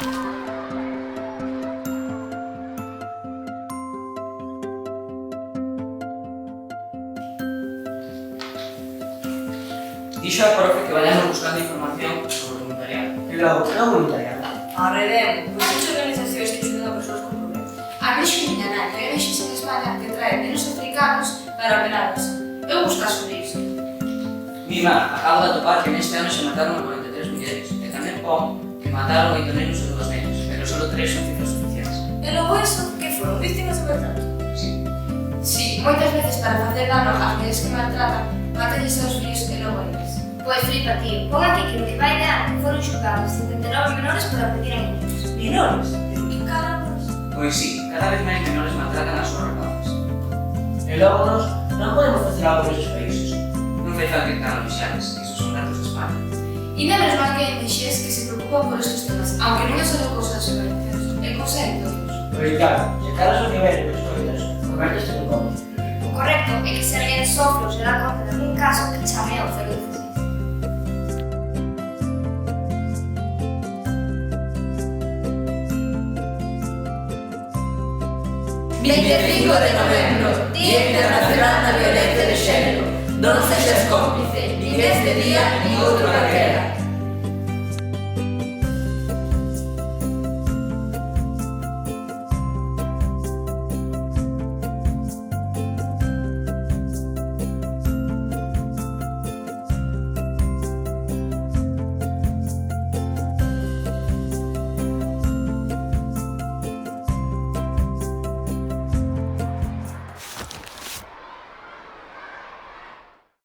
Dixo a profe que vayamos buscando información sobre o voluntariado. E logo, que é o voluntariado? Arredemos, pois muchas organizacións que axudan a persoas con problemas. A Cruz miña nai, que hai vexes en España que trae nenos africanos para operarse. Eu buscar sobre iso. Mi má, acabo de atopar que neste ano se mataron a 43 mulleres, e tamén pon que mataron 8 nenos e 2 nenos, pero só 3 son cifras oficiais. E logo eso, que foron víctimas de maltrato. Sí. Si, moitas veces para facer dano ás mulleres que maltratan, mátanlles aos fillos e logo a eles. Pois flipa, tío. Pon aquí que no que vai de ano foron xulgados 79 menores por agredir a niños. Menores? Pero que carambas? Pois sí, cada vez máis menores maltratan as súas rapazas. E logo nos non podemos facer algo neses países. Non fai falta que tan vixales, iso son datos de España. E menos mal que hai vexes que se preocupan por estes temas, aunque non é só cousa das organizacións, é cousa de todos. Pois claro, se cada son nivel de escoitas, converteste en cómic. O correcto é que se alguén sofre ou se dá conta de algún caso que chame ao 016. 25 de novembro, Día Internacional da Violencia de Xénero. Non sexas cómplice, nin este día, nin outro calquera.